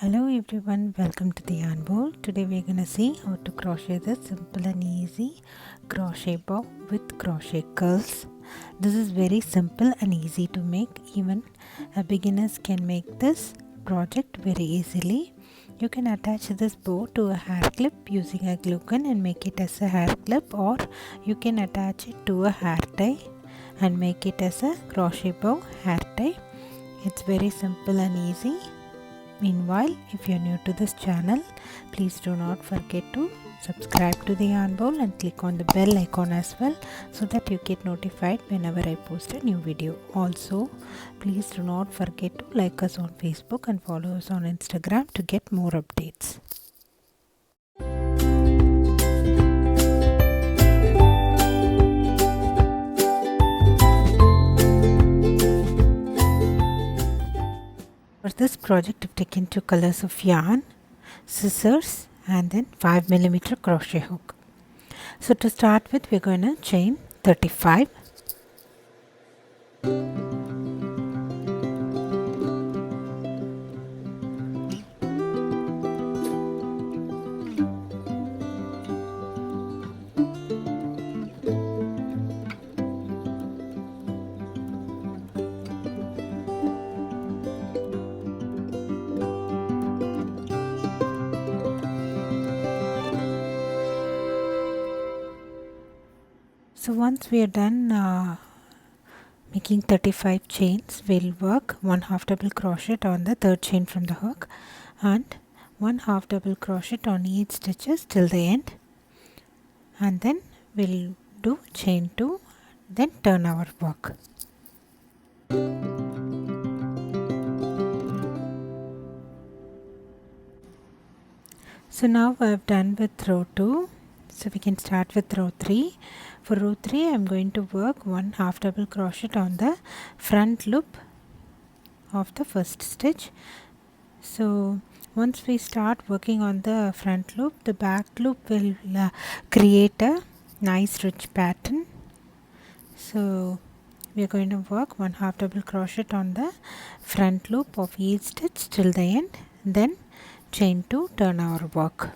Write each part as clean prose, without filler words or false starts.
Hello everyone, welcome to the yarn bowl. Today we're gonna see how to crochet this simple and easy crochet bow with crochet curls. This is very simple and easy to make. Even beginners can make this project very easily. You can attach this bow to a hair clip using a glue gun and make it as a hair clip, or you can attach it to a hair tie and make it as a crochet bow hair tie. It's very simple and easy. Meanwhile, if you're new to this channel, please do not forget to subscribe to the yarn bowl and click on the bell icon as well, so that you get notified whenever I post a new video. Also, please do not forget to like us on Facebook and follow us on Instagram to get more updates. For this project, I've taken 2 colors of yarn, scissors and then 5mm crochet hook. So to start with, we're going to chain 35. So once we are done making 35 chains, we'll work 1 half double crochet on the third chain from the hook and 1 half double crochet on each stitches till the end, and then we'll do chain 2, then turn our work. So now I've done with row 2, so we can start with row 3. For row 3, I'm going to work 1 half double crochet on the front loop of the first stitch. So once we start working on the front loop, the back loop will create a nice rich pattern. So we are going to work 1 half double crochet on the front loop of each stitch till the end, then chain 2, turn our work.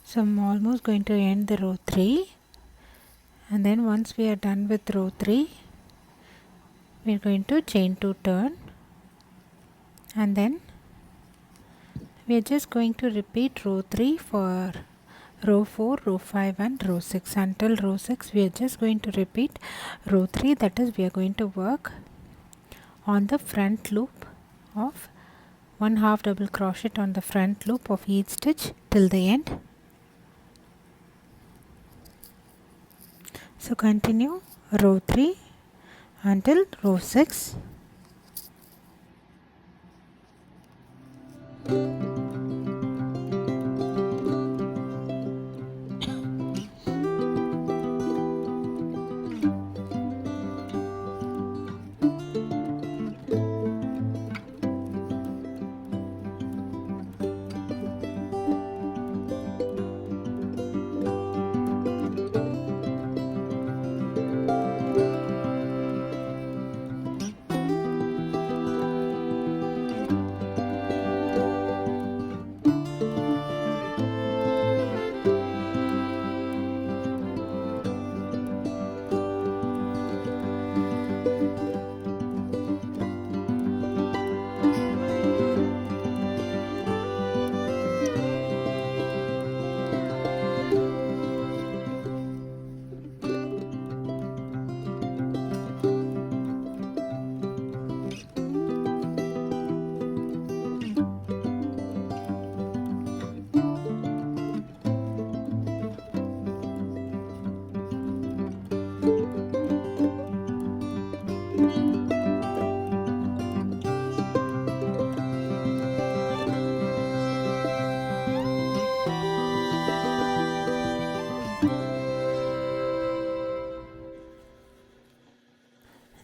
So I'm almost going to end the row 3, and then once we are done with row 3, we are going to chain 2, turn, and then we are just going to repeat row 3 for row 4, row 5 and row 6. Until row 6 we are just going to repeat row 3, that is we are going to work on the front loop of 1 half double crochet on the front loop of each stitch till the end. So continue row 3 until row 6.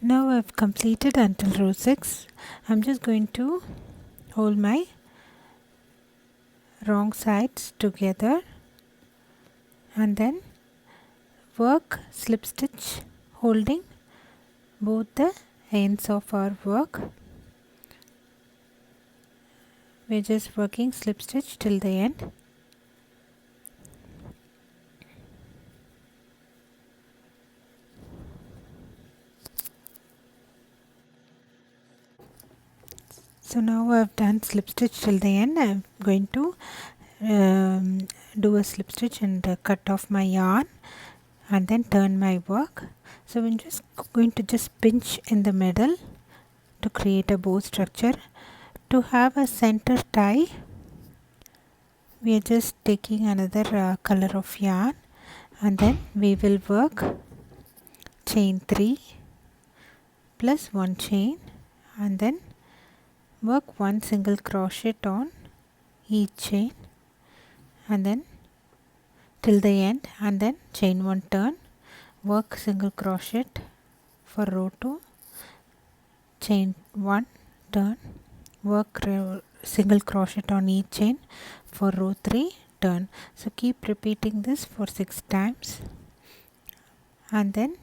Now I've completed until row 6. I'm just going to hold my wrong sides together and then work slip stitch holding both the ends of our work. We're just working slip stitch till the end. So now I've done slip stitch till the end. I'm going to do a slip stitch and cut off my yarn and then turn my work. So I'm just going to just pinch in the middle to create a bow structure. To have a center tie, we are just taking another color of yarn and then we will work chain 3 plus 1 chain and then work 1 single crochet on each chain and then till the end and then chain 1 turn, work single crochet for row 2, chain 1 turn, work single crochet on each chain for row 3, turn. So keep repeating this for 6 times and then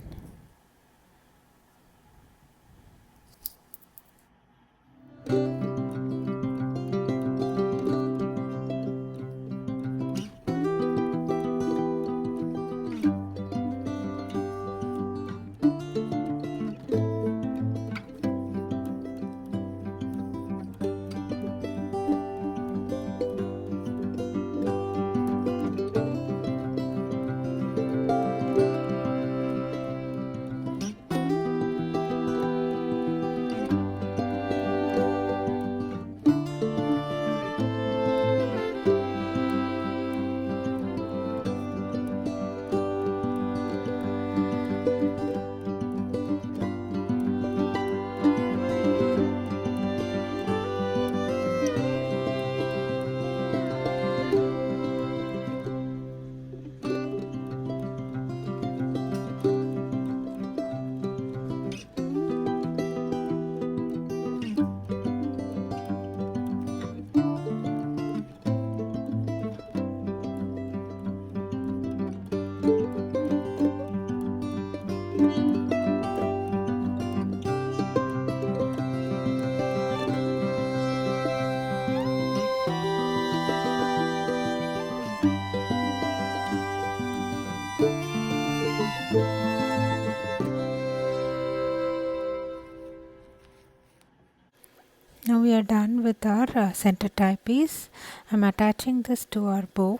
now we are done with our center tie piece. I'm attaching this to our bow.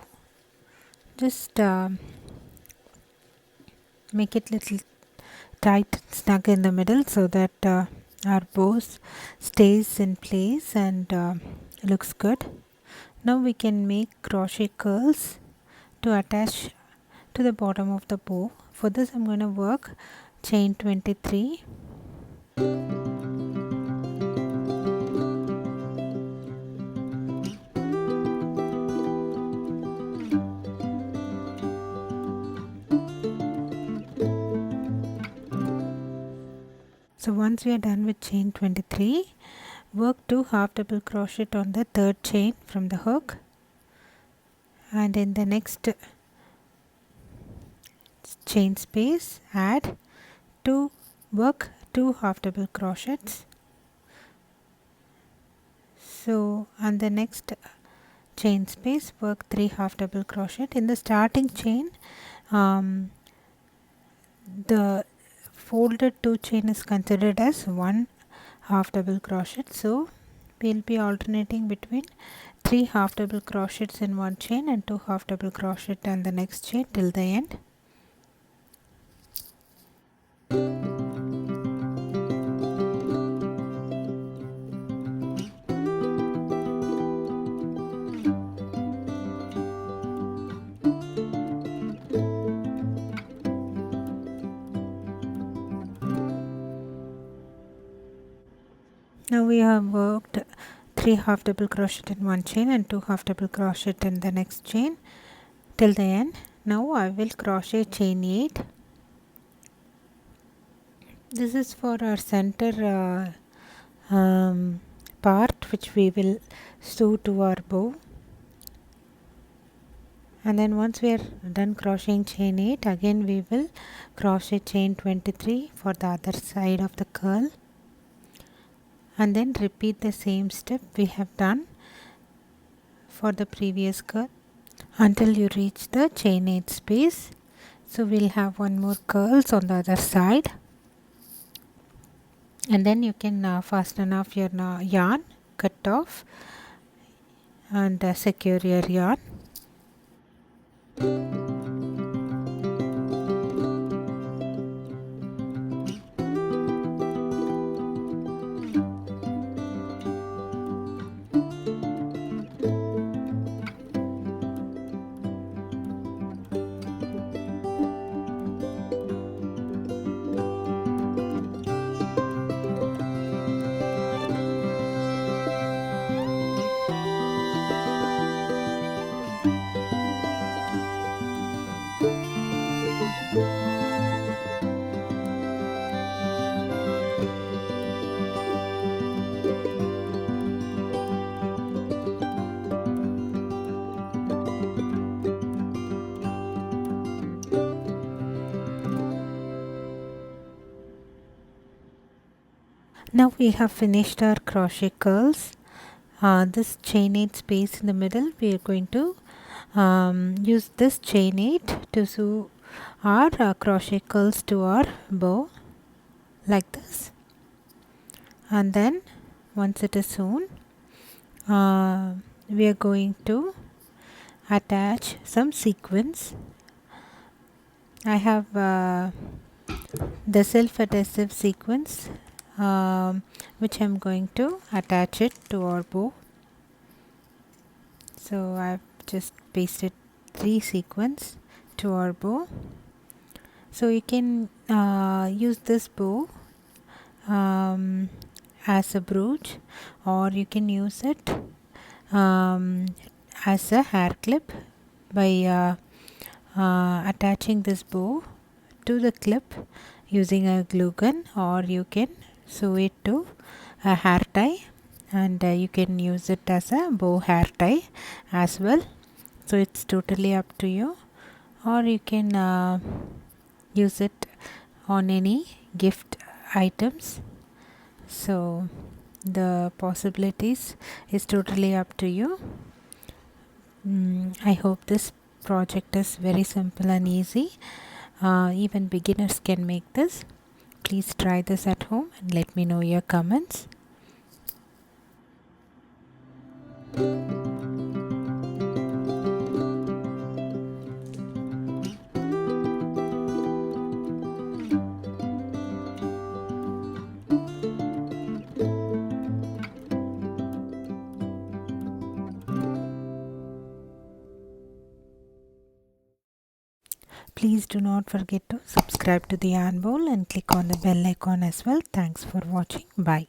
Just make it little tight snug in the middle so that our bow stays in place and looks good. Now we can make crochet curls to attach to the bottom of the bow. For this I'm going to work chain 23. So once we are done with chain 23, work 2 half double crochet on the third chain from the hook and in the next chain space add 2 work 2 half double crochets. So on the next chain space work 3 half double crochet. In the starting chain the folded 2 chain is considered as 1 half double crochet, so we'll be alternating between 3 half double crochets in one chain and 2 half double crochet on the next chain till the end. Now we have worked 3 half double crochet in one chain and 2 half double crochet in the next chain till the end. Now I will crochet chain 8 This is for our center part which we will sew to our bow. And then once we are done crocheting chain 8, again we will crochet chain 23 for the other side of the curl, and then repeat the same step we have done for the previous curl until you reach the chain 8 space. So we'll have one more curls on the other side, and then you can fasten off your yarn, cut off and secure your yarn. Now we have finished our crochet curls. This chain 8 space in the middle, we are going to use this chain 8 to sew our crochet curls to our bow like this. And then once it is sewn, we are going to attach some sequins. I have the self-adhesive sequins which I'm going to attach it to our bow. So I've just pasted 3 sequins to our bow. So you can use this bow as a brooch, or you can use it as a hair clip by attaching this bow to the clip using a glue gun, or you can sew it to a hair tie, and you can use it as a bow hair tie as well. So it's totally up to you, or you can use it on any gift items. So the possibilities is totally up to you. I hope this project is very simple and easy. Even beginners can make this. Please try this at home and let me know your comments. Please do not forget to subscribe to the Yarn Bowl and click on the bell icon as well. Thanks for watching. Bye.